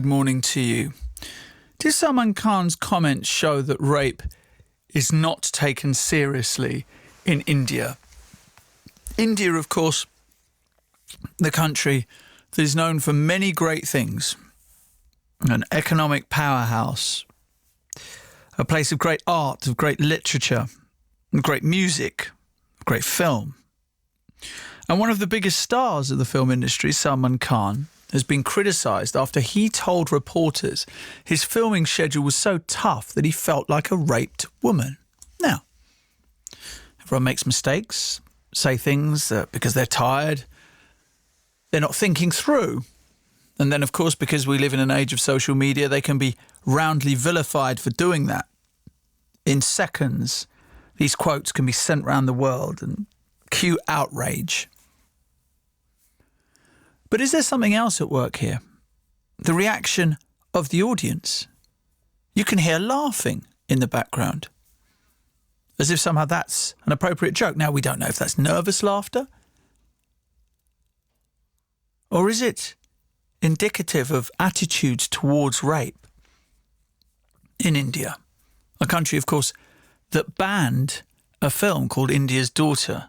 Good morning to you. Did Salman Khan's comments show that rape is not taken seriously in India? India, of course, the country that is known for many great things, an economic powerhouse, a place of great art, of great literature, of great music, of great film. And one of the biggest stars of the film industry, Salman Khan, has been criticised after he told reporters his filming schedule was so tough that he felt like a raped woman. Now, everyone makes mistakes, say things that because they're tired, they're not thinking through. And then, of course, because we live in an age of social media, they can be roundly vilified for doing that. In seconds, these quotes can be sent around the world and cue outrage. But is there something else at work here? The reaction of the audience. You can hear laughing in the background, as if somehow that's an appropriate joke. Now, we don't know if that's nervous laughter, or is it indicative of attitudes towards rape in India, a country, of course, that banned a film called India's Daughter,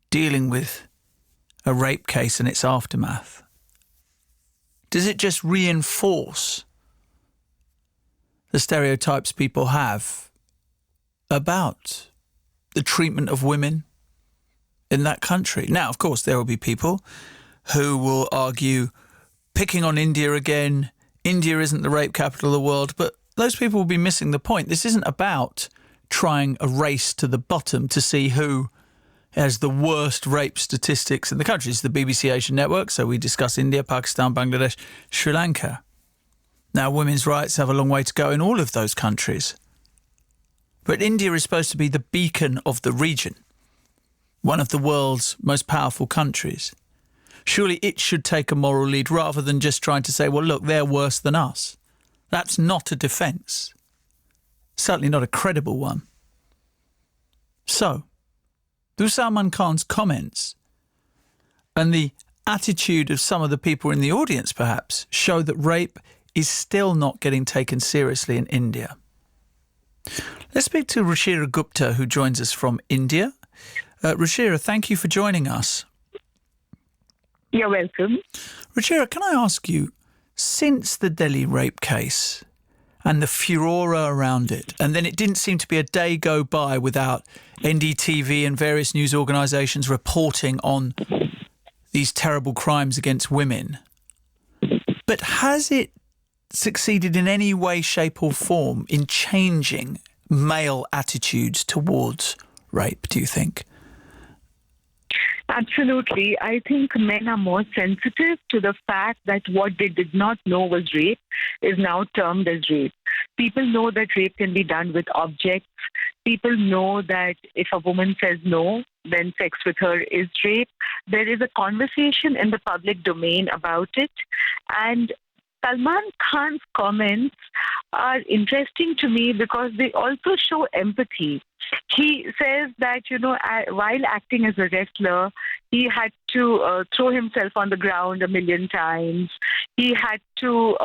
dealing with a rape case and its aftermath? Does it just reinforce the stereotypes people have about the treatment of women in that country? Now, of course, there will be people who will argue, picking on India again, India isn't the rape capital of the world, but those people will be missing the point. This isn't about trying a race to the bottom to see who has the worst rape statistics in the country. It's the BBC Asian Network, so we discuss India, Pakistan, Bangladesh, Sri Lanka. Now, women's rights have a long way to go in all of those countries. But India is supposed to be the beacon of the region, one of the world's most powerful countries. Surely it should take a moral lead rather than just trying to say, well, look, they're worse than us. That's not a defence. Certainly not a credible one. So, do Salman Khan's comments and the attitude of some of the people in the audience perhaps show that rape is still not getting taken seriously in India? Let's speak to Ruchira Gupta, who joins us from India. Ruchira, thank you for joining us. You're welcome. Ruchira, can I ask you, since the Delhi rape case and the furore around it, and then it didn't seem to be a day go by without NDTV and various news organisations reporting on these terrible crimes against women, but has it succeeded in any way, shape or form in changing male attitudes towards rape, do you think? Absolutely. I think men are more sensitive to the fact that what they did not know was rape is now termed as rape. People know that rape can be done with objects. People know that if a woman says no, then sex with her is rape. There is a conversation in the public domain about it. And Salman Khan's comments are interesting to me because they also show empathy. He says that, while acting as a wrestler, he had to throw himself on the ground 1,000,000 times. He had to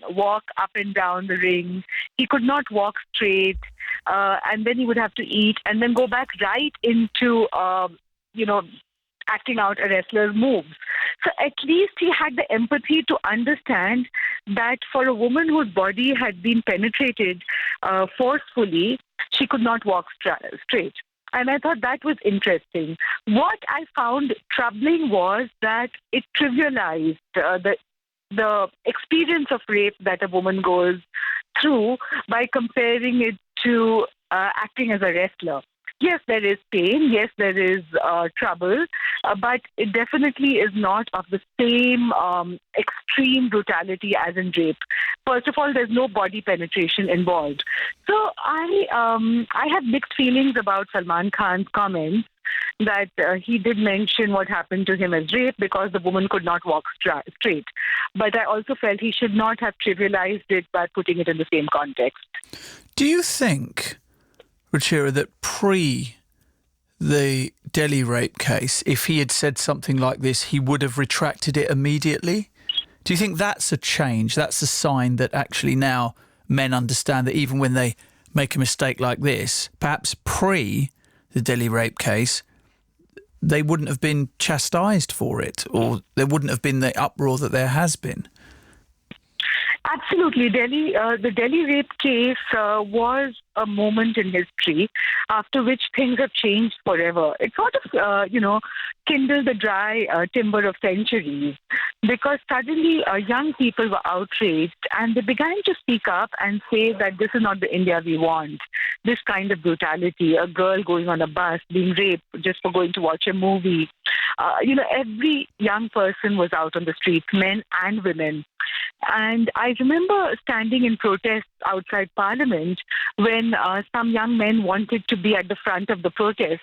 walk up and down the ring. He could not walk straight. And then he would have to eat and then go back right into, acting out a wrestler's moves. So at least he had the empathy to understand that for a woman whose body had been penetrated forcefully, she could not walk straight. And I thought that was interesting. What I found troubling was that it trivialized the experience of rape that a woman goes through by comparing it to acting as a wrestler. Yes, there is pain. Yes, there is trouble, but it definitely is not of the same extreme brutality as in rape. First of all, there's no body penetration involved. So I have mixed feelings about Salman Khan's comments that he did mention what happened to him as rape because the woman could not walk straight. But I also felt he should not have trivialized it by putting it in the same context. Do you think, Ruchira, that pre the Delhi rape case, if he had said something like this, he would have retracted it immediately? Do you think that's a change? That's a sign that actually now men understand that even when they make a mistake like this, perhaps pre the Delhi rape case, they wouldn't have been chastised for it, or there wouldn't have been the uproar that there has been? Absolutely. The Delhi rape case was a moment in history after which things have changed forever. It sort of, kindled the dry timber of centuries, because suddenly young people were outraged and they began to speak up and say that this is not the India we want. This kind of brutality, a girl going on a bus, being raped just for going to watch a movie. Every young person was out on the streets, men and women. And I remember standing in protests outside Parliament when some young men wanted to be at the front of the protest.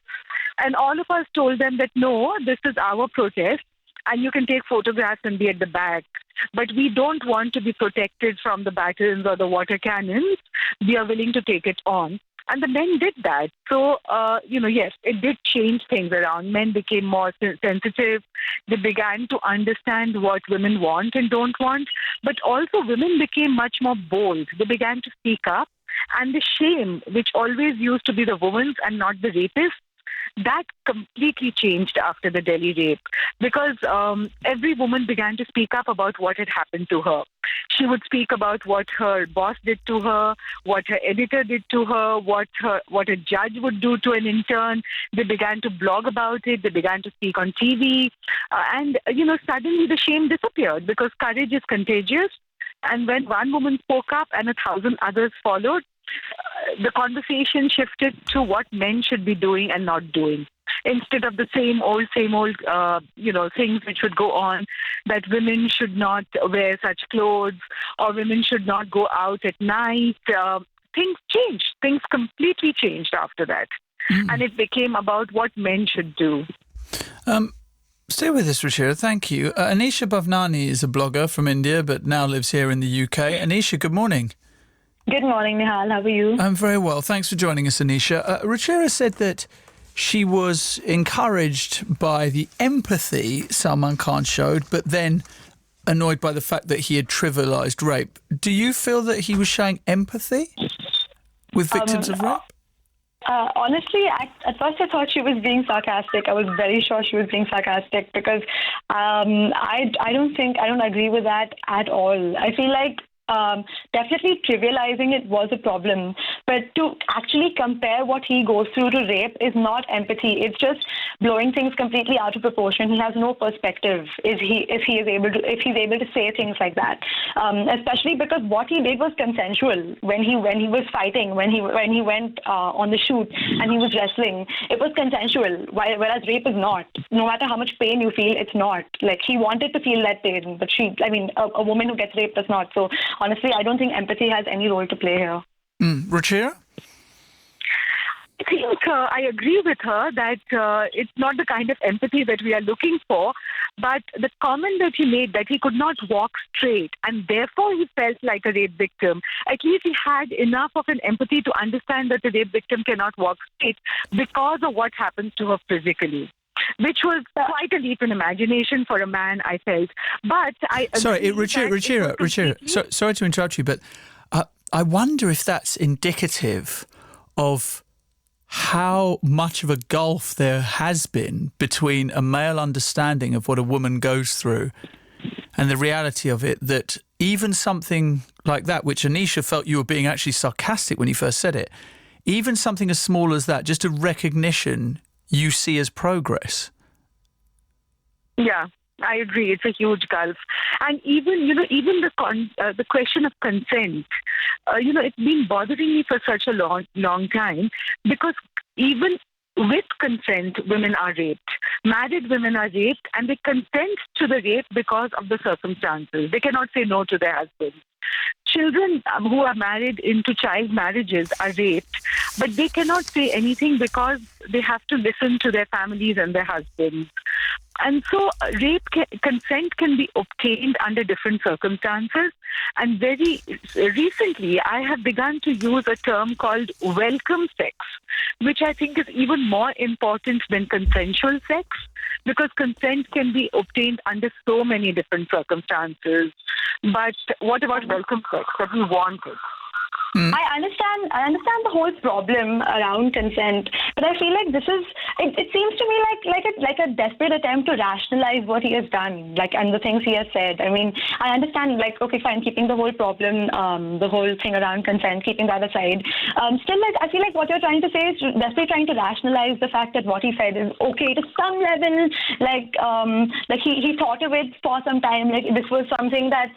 And all of us told them that, no, this is our protest and you can take photographs and be at the back. But we don't want to be protected from the batons or the water cannons. We are willing to take it on. And the men did that. So, yes, it did change things around. Men became more sensitive. They began to understand what women want and don't want. But also women became much more bold. They began to speak up. And the shame, which always used to be the woman's and not the rapist, that completely changed after the Delhi rape, because every woman began to speak up about what had happened to her. She would speak about what her boss did to her, what her editor did to her, what a judge would do to an intern. They began to blog about it. They began to speak on TV. Suddenly the shame disappeared, because courage is contagious. And when one woman spoke up and 1,000 others followed, the conversation shifted to what men should be doing and not doing. Instead of the same old, things which would go on, that women should not wear such clothes or women should not go out at night. Things changed. Things completely changed after that. And it became about what men should do. Stay with us, Ruchira. Thank you. Anisha Bhavnani is a blogger from India but now lives here in the UK. Anisha, good morning. Good morning, Nihal. How are you? I'm very well. Thanks for joining us, Anisha. Ruchira said that she was encouraged by the empathy Salman Khan showed, but then annoyed by the fact that he had trivialised rape. Do you feel that he was showing empathy with victims of rape? Honestly, at first I thought she was being sarcastic. I was very sure she was being sarcastic because I don't agree with that at all. I feel like definitely trivializing it was a problem, but to actually compare what he goes through to rape is not empathy. It's just blowing things completely out of proportion. He has no perspective if he's able to say things like that, especially because what he did was consensual. When he was fighting, when he went on the shoot and he was wrestling, it was consensual, whereas rape is not. No matter how much pain you feel, it's not. Like, he wanted to feel that pain, but a woman who gets raped does not. So honestly, I don't think empathy has any role to play here. Ruchira? I think I agree with her that it's not the kind of empathy that we are looking for, but the comment that he made, that he could not walk straight and therefore he felt like a rape victim, at least he had enough of an empathy to understand that the rape victim cannot walk straight because of what happens to her physically, which was quite a leap in imagination for a man, I felt. But I... Sorry, Ruchira, sorry to interrupt you, but I wonder if that's indicative of how much of a gulf there has been between a male understanding of what a woman goes through and the reality of it, that even something like that, which Anisha felt you were being actually sarcastic when you first said it, even something as small as that, just a recognition you see as progress. Yeah, I agree. It's a huge gulf. And even the question of consent, it's been bothering me for such a long time, because even with consent, women are raped. Married women are raped, and they consent to the rape because of the circumstances. They cannot say no to their husbands. Children who are married into child marriages are raped, but they cannot say anything because they have to listen to their families and their husbands. And so consent can be obtained under different circumstances. And very recently, I have begun to use a term called welcome sex, which I think is even more important than consensual sex, because consent can be obtained under so many different circumstances. But what about welcome sex that we wanted? I understand the whole problem around consent, but I feel like this is. It seems to me like a desperate attempt to rationalize what he has done, and the things he has said. I mean, I understand, okay, fine, keeping the whole problem, the whole thing around consent, keeping that aside. Still, I feel like what you're trying to say is desperately trying to rationalize the fact that what he said is okay to some level. He thought of it for some time. This was something that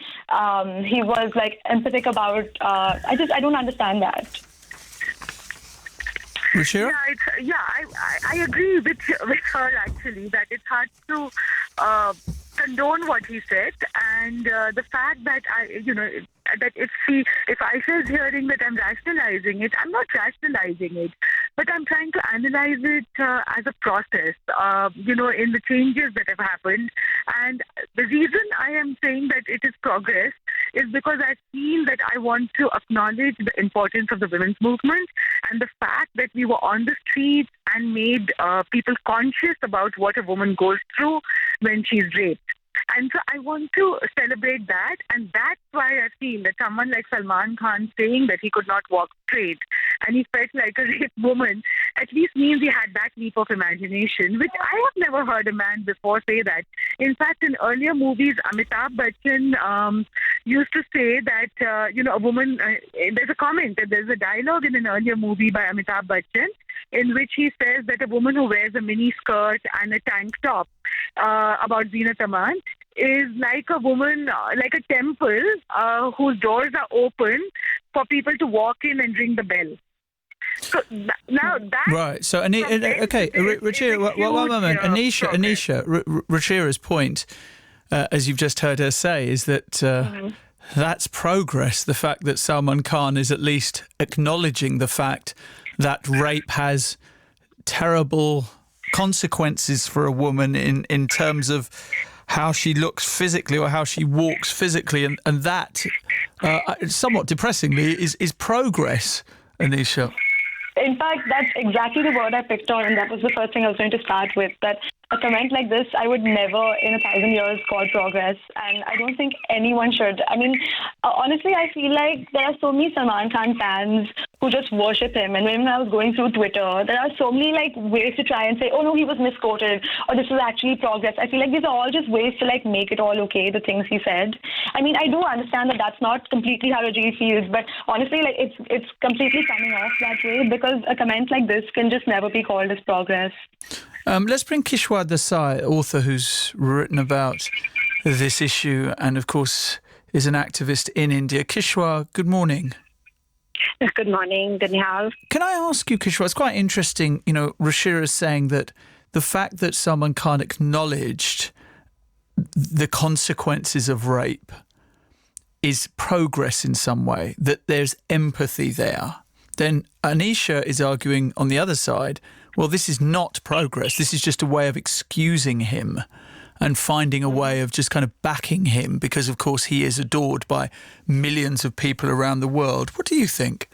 he was empathic about. I don't understand that. Ruchira? I agree with her actually that it's hard to condone what he said, and the fact that that if Aisha is hearing that I'm rationalizing it, I'm not rationalizing it, but I'm trying to analyze it as a process, in the changes that have happened. And the reason I am saying that it is progress is because I feel that I want to acknowledge the importance of the women's movement and the fact that we were on the streets and made people conscious about what a woman goes through when she's raped. And so I want to celebrate that, and that's why I feel that someone like Salman Khan saying that he could not walk straight and he felt like a raped woman at least means he had that leap of imagination, which I have never heard a man before say that. In fact, in earlier movies, Amitabh Bachchan used to say that, a woman, there's a comment, there's a dialogue in an earlier movie by Amitabh Bachchan in which he says that a woman who wears a mini skirt and a tank top about Zeenat Aman is like a woman, like a temple whose doors are open for people to walk in and ring the bell. So now that... Right, so, okay, Ruchira, one moment. Anisha, Ruchira's point, as you've just heard her say, is that that's progress, the fact that Salman Khan is at least acknowledging the fact that rape has terrible consequences for a woman in terms of how she looks physically or how she walks physically, and that, somewhat depressingly, is progress, Anisha. In fact, that's exactly the word I picked on, and that was the first thing I was going to start with, that a comment like this, I would never in 1,000 years call progress, and I don't think anyone should. I mean, honestly, I feel like there are so many Salman Khan fans who just worship him, and when I was going through Twitter, there are so many ways to try and say, oh no, he was misquoted, or this was actually progress. I feel like these are all just ways to make it all okay, the things he said. I mean, I do understand that that's not completely how Rajiv feels, but honestly, it's completely coming off that way, because a comment like this can just never be called as progress. Let's bring Kishwar Desai, author who's written about this issue and, of course, is an activist in India. Kishwar, good morning. Good morning, Daniel. Can I ask you, Kishwar, it's quite interesting, Ruchira is saying that the fact that Salman Khan acknowledged the consequences of rape is progress in some way, that there's empathy there. Then Anisha is arguing on the other side, well, this is not progress. This is just a way of excusing him and finding a way of just kind of backing him because, of course, he is adored by millions of people around the world. What do you think?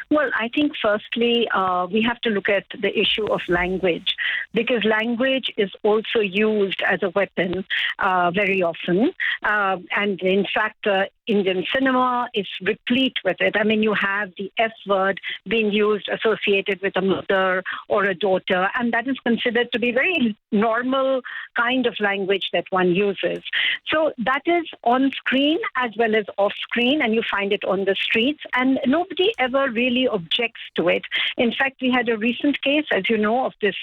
Well, I think firstly, we have to look at the issue of language, because language is also used as a weapon very often. And in fact, Indian cinema is replete with it. I mean, you have the F word being used associated with a mother or a daughter, and that is considered to be very normal kind of language that one uses. So that is on screen as well as off screen, and you find it on the streets, and nobody ever really objects to it. In fact, we had a recent case, as you know, of this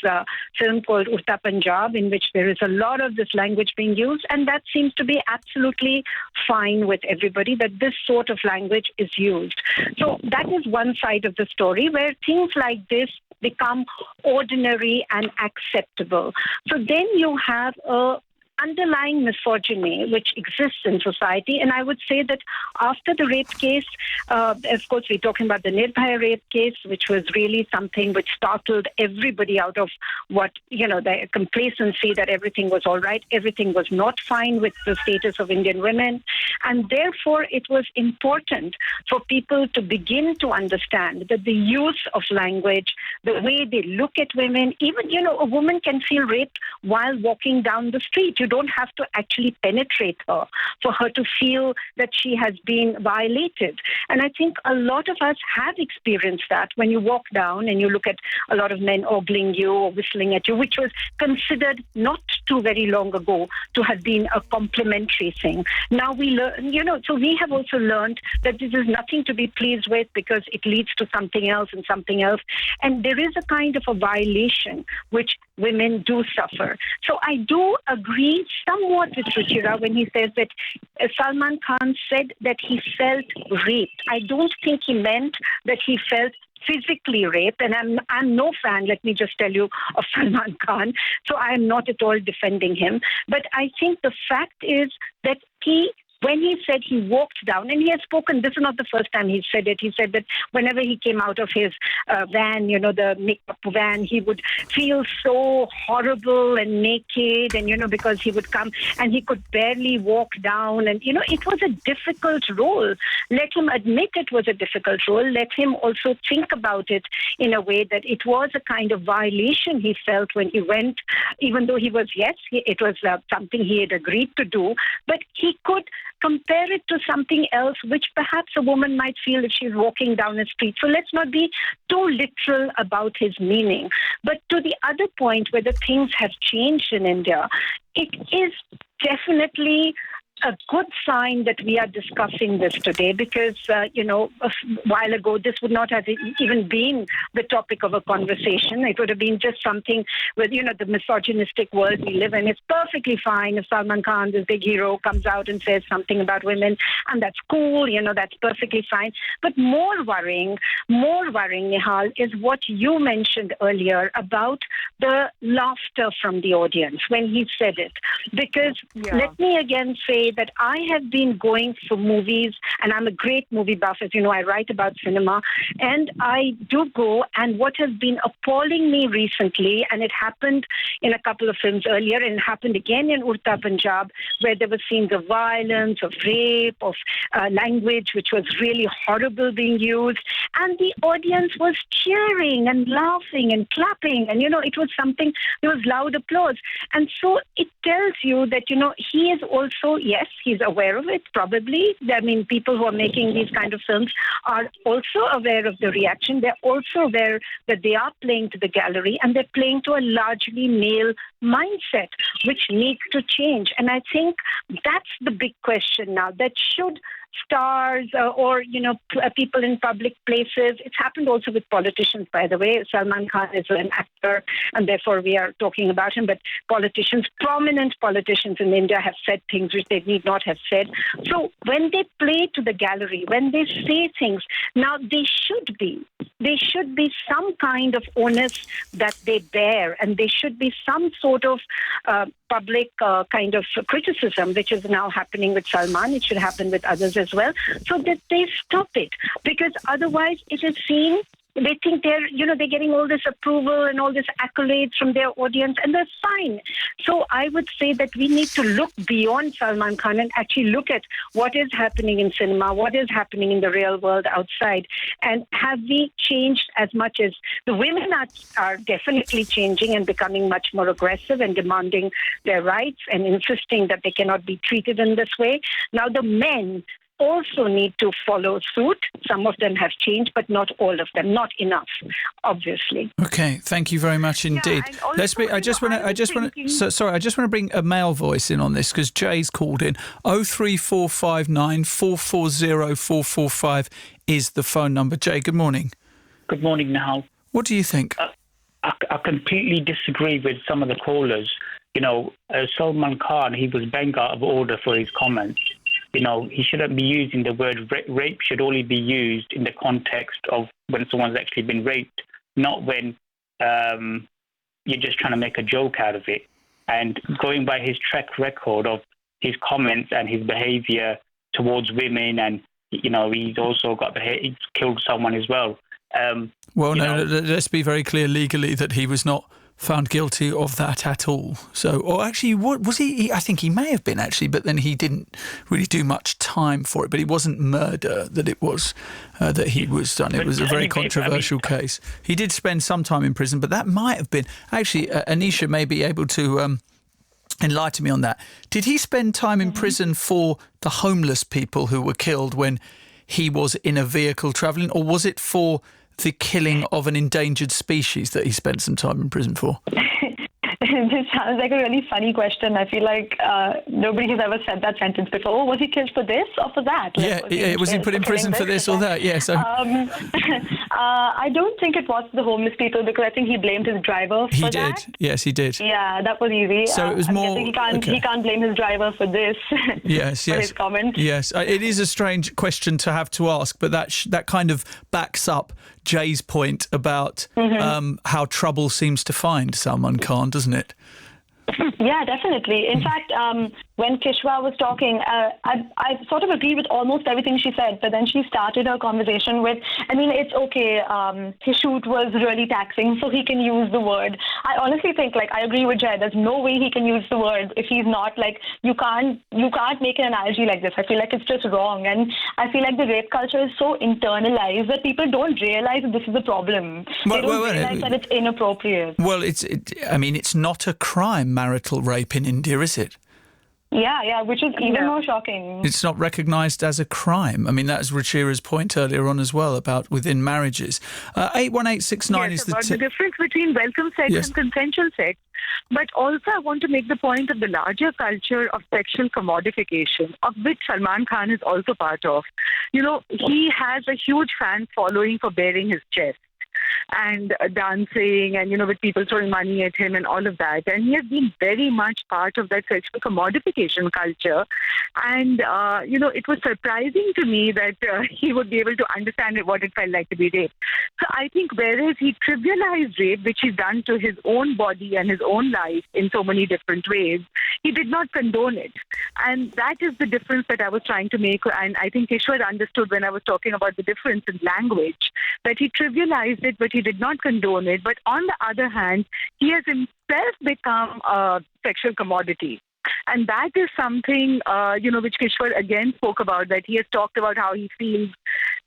film called Urta Punjab, in which there is a lot of this language being used, and that seems to be absolutely fine with everybody, that this sort of language is used. So that is one side of the story where things like this become ordinary and acceptable. So then you have a underlying misogyny which exists in society. And I would say that after the rape case, of course, we're talking about the Nirbhaya rape case, which was really something which startled everybody out of what, the complacency that everything was all right. Everything was not fine with the status of Indian women. And therefore, it was important for people to begin to understand that the use of language, the way they look at women, even, a woman can feel raped while walking down the street. You don't have to actually penetrate her for her to feel that she has been violated. And I think a lot of us have experienced that when you walk down and you look at a lot of men ogling you or whistling at you, which was considered not too very long ago to have been a complimentary thing. Now we learn, so we have also learned that this is nothing to be pleased with because it leads to something else and something else. And there is a kind of a violation which women do suffer. So I do agree somewhat with Ruchira when he says that Salman Khan said that he felt raped. I don't think he meant that he felt physically raped, and I'm no fan, let me just tell you, of Salman Khan, so I am not at all defending him. But I think the fact is that when he said he walked down, and he has spoken, this is not the first time he said it, he said that whenever he came out of his van, the makeup van, he would feel so horrible and naked, and, because he would come and he could barely walk down, and, it was a difficult role. Let him admit it was a difficult role. Let him also think about it in a way that it was a kind of violation he felt when he went, even though he was, it was something he had agreed to do, but he could compare it to something else which perhaps a woman might feel if she's walking down a street. So let's not be too literal about his meaning. But to the other point, whether things have changed in India, it is definitely a good sign that we are discussing this today because, a while ago, this would not have even been the topic of a conversation. It would have been just something with, the misogynistic world we live in. It's perfectly fine if Salman Khan, this big hero, comes out and says something about women, and that's cool, that's perfectly fine. But more worrying, Nihal, is what you mentioned earlier about the laughter from the audience when he said it. Because let me again say that I have been going for movies, and I'm a great movie buff. As you know, I write about cinema, and I do go, and what has been appalling me recently, and it happened in a couple of films earlier, and it happened again in Urta Punjab, where there were scenes of violence, of rape, of language which was really horrible being used, and the audience was cheering and laughing and clapping, and, it was something, there was loud applause. And so it tells you that, he is also, yes, he's aware of it, probably. I mean, people who are making these kind of films are also aware of the reaction. They're also aware that they are playing to the gallery, and they're playing to a largely male mindset, which needs to change. And I think that's the big question now, that should stars or people in public places. It's happened also with politicians, by the way. Salman Khan is an actor, and therefore we are talking about him. But politicians, prominent politicians in India, have said things which they need not have said. So when they play to the gallery, when they say things, now there should be some kind of onus that they bear, and there should be some sort of public kind of criticism, which is now happening with Salman. It should happen with others as well, so that they stop it. Because otherwise it is seen, they think they're getting all this approval and all this accolades from their audience, and that's fine. So I would say that we need to look beyond Salman Khan and actually look at what is happening in cinema, what is happening in the real world outside, and have we changed as much as the women are definitely changing and becoming much more aggressive and demanding their rights and insisting that they cannot be treated in this way. Now the men also need to follow suit. Some of them have changed, but not all of them, not enough, obviously. Okay, thank you very much indeed. I just want to bring a male voice in on this because Jay's called in. 03459 440 445 is the phone number. Jay, good morning. Good morning, Nihal. What do you think? I completely disagree with some of the callers. Salman Khan, he was bang out of order for his comments. He shouldn't be using the word rape. Should only be used in the context of when someone's actually been raped, not when you're just trying to make a joke out of it. And going by his track record of his comments and his behavior towards women, and, he's also he's killed someone as well. Let's be very clear legally that he was not found guilty of that at all. So, or actually, what was he? I think he may have been actually, but then he didn't really do much time for it. But it wasn't murder that it was that he was done. It was a very controversial case. He did spend some time in prison, but that might have been actually. Anisha may be able to enlighten me on that. Did he spend time in prison for the homeless people who were killed when he was in a vehicle travelling, or was it for the killing of an endangered species that he spent some time in prison for? This sounds like a really funny question. I feel like nobody has ever said that sentence before. Oh, was he killed for this or for that? Was he put in prison for this or that? Yeah. So I don't think it was the homeless people, because I think he blamed his driver for that. He did. Yes, he did. Yeah, that was easy. So it was more. He can't blame his driver for this. Yes. For his comment. Yes, it is a strange question to have to ask, but that kind of backs up Jay's point about how trouble seems to find Salman Khan, doesn't it? Yeah, definitely. In fact, when Kishwa was talking, I sort of agree with almost everything she said, but then she started her conversation with, it's okay, his shoot was really taxing, so he can use the word. I honestly think, I agree with Jay, there's no way he can use the word if he's not, you can't make an analogy like this. I feel like it's just wrong, and I feel like the rape culture is so internalized that people don't realize that this is a problem. They don't realize that it's inappropriate. Well, it's not a crime, marital rape in India, is it? Yeah, which is even more shocking. It's not recognised as a crime. That's Ruchira's point earlier on as well about within marriages. 81869 is the difference between welcome sex and consensual sex. But also I want to make the point of the larger culture of sexual commodification, of which Salman Khan is also part of. He has a huge fan following for bearing his chest and dancing and, with people throwing money at him and all of that. And he has been very much part of that sexual commodification culture. And, it was surprising to me that he would be able to understand what it felt like to be raped. So I think whereas he trivialized rape, which he's done to his own body and his own life in so many different ways, he did not condone it. And that is the difference that I was trying to make. And I think Kishwar understood when I was talking about the difference in language, that he trivialized it, but he did not condone it. But on the other hand, he has himself become a sexual commodity. And that is something, which Kishwar again spoke about, that he has talked about how he feels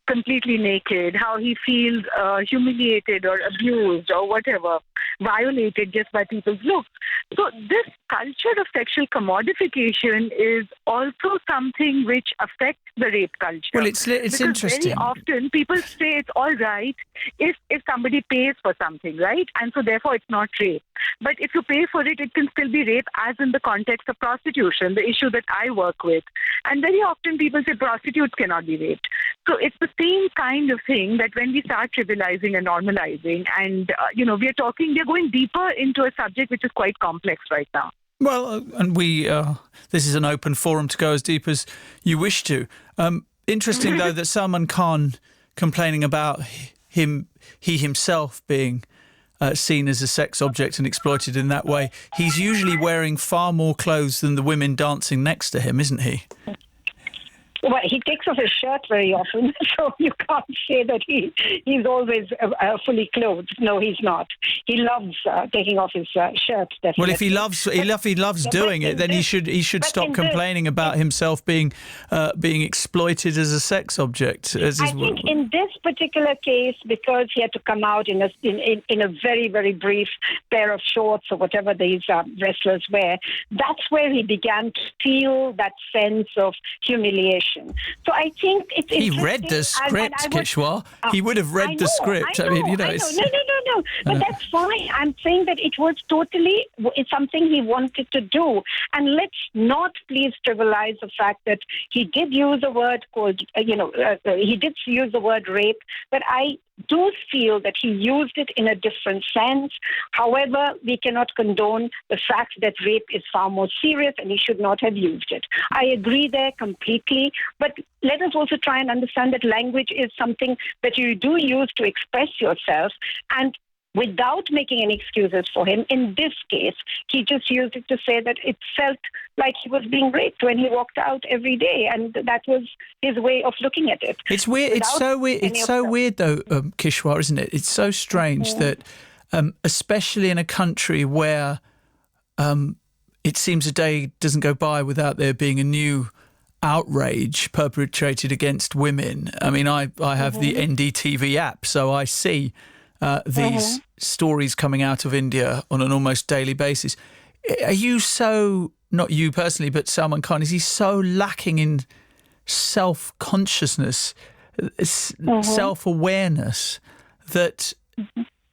completely naked, how he feels humiliated or abused or whatever, violated just by people's looks. So this culture of sexual commodification is also something which affects the rape culture. Well, it's interesting. Very often people say it's all right if somebody pays for something, right? And so therefore it's not rape. But if you pay for it, it can still be rape, as in the context of prostitution, the issue that I work with. And very often people say prostitutes cannot be raped. So it's the same kind of thing that when we start trivializing and normalizing, and, we are going deeper into a subject which is quite complex right now. Well, and this is an open forum to go as deep as you wish to. Interesting, though, that Salman Khan complaining about he himself being seen as a sex object and exploited in that way. He's usually wearing far more clothes than the women dancing next to him, isn't he? Well, he takes off his shirt very often, so you can't say that he's always fully clothed. No, he's not. He loves taking off his shirt. Definitely. Well, if he loves doing it, then he should stop complaining about himself being exploited as a sex object. I think in this particular case, because he had to come out in a very, very brief pair of shorts or whatever these wrestlers wear, that's where he began to feel that sense of humiliation. So I think it's he read the script, Kishwar. He would have read the script. I know. No. But that's fine. I'm saying that it's something he wanted to do. And let's not please trivialize the fact that he did use a word called, he did use the word rape, but I do feel that he used it in a different sense. However, we cannot condone the fact that rape is far more serious and he should not have used it. I agree there completely, but let us also try and understand that language is something that you do use to express yourself, and without making any excuses for him. In this case, he just used it to say that it felt like he was being raped when he walked out every day, and that was his way of looking at it. It's weird. It's so weird. It's so weird, though, Kishwar, isn't it? It's so strange that, especially in a country where it seems a day doesn't go by without there being a new outrage perpetrated against women. I mean, I have the NDTV app, so I see these stories coming out of India on an almost daily basis. Are you so, not you personally, but Salman Khan, is he so lacking in self-consciousness, self-awareness, that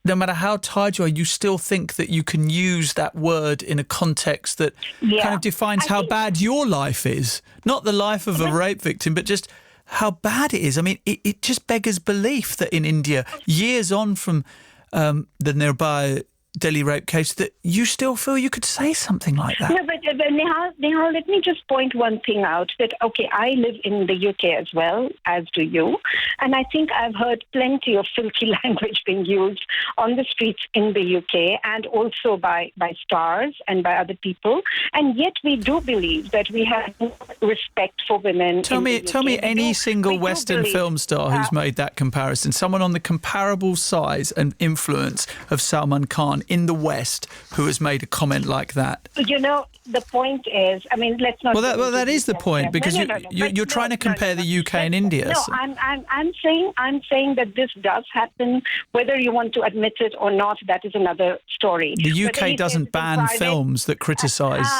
no matter how tired you are, you still think that you can use that word in a context that kind of defines how bad your life is? Not the life of a rape victim, but just how bad it is. I mean, it just beggars belief that in India, years on from the Nirbhaya Delhi rape case, that you still feel you could say something like that. No, but Nehal, let me just point one thing out, that, okay, I live in the UK as well, as do you, and I think I've heard plenty of filthy language being used on the streets in the UK and also by stars and by other people, and yet we do believe that we have respect for women. Tell me any single Western film star who's made that comparison, someone on the comparable size and influence of Salman Khan in the West who has made a comment like that. You know, the point is, I mean, let's not. Well, that is the point, because you're trying to compare the UK and India. No, I'm saying that this does happen, whether you want to admit it or not. That is another story. The UK doesn't ban films that criticise.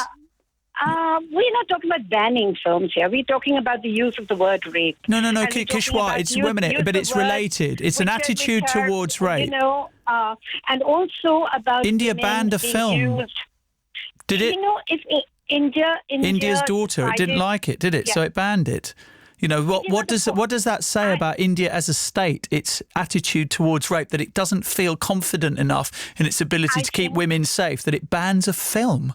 We're not talking about banning films here. We're talking about the use of the word rape. No, Kishwar, it's women, but it's related. It's an attitude towards rape. You know, and also about India banned a film. Used. Did it? You know, if India's daughter, it didn't like it, did it? Yeah. So it banned it. You know, what does that say about India as a state, its attitude towards rape, that it doesn't feel confident enough in its ability to keep women safe, that it bans a film?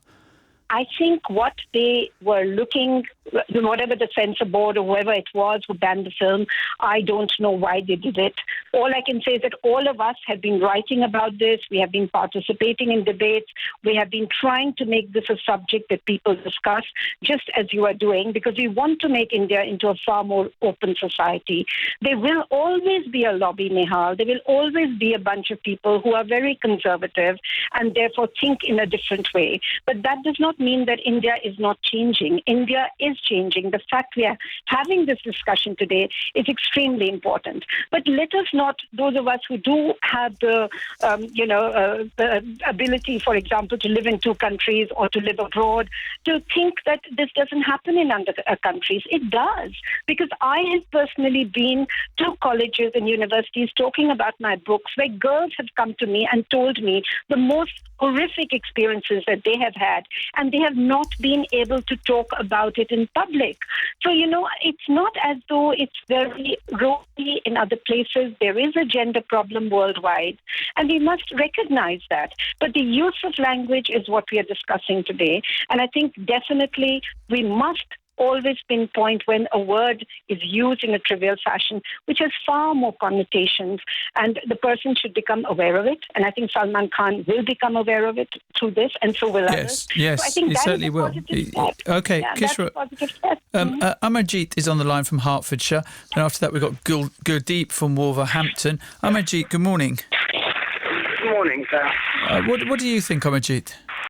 I think what they were looking, whatever the censor board or whoever it was who banned the film, I don't know why they did it. All I can say is that all of us have been writing about this. We have been participating in debates. We have been trying to make this a subject that people discuss, just as you are doing, because we want to make India into a far more open society. There will always be a lobby, Nehal. There will always be a bunch of people who are very conservative and therefore think in a different way. But that does not mean that India is not changing. India is changing. The fact we are having this discussion today is extremely important. But let us not, those of us who do have the ability, for example, to live in two countries or to live abroad, to think that this doesn't happen in other countries. It does. Because I have personally been to colleges and universities talking about my books, where girls have come to me and told me the most horrific experiences that they have had, and they have not been able to talk about it in public. So, you know, it's not as though it's very rosy in other places. There is a gender problem worldwide, and we must recognize that. But the use of language is what we are discussing today. And I think definitely we must always pinpoint when a word is used in a trivial fashion, which has far more connotations, and the person should become aware of it. And I think Salman Khan will become aware of it through this, and so will others. Yes, so I think he certainly will. Okay, Kishwar. Amarjeet is on the line from Hertfordshire, and after that we've got Gurdeep from Wolverhampton. Amarjeet, good morning. Good morning, sir. What do you think, Amarjeet?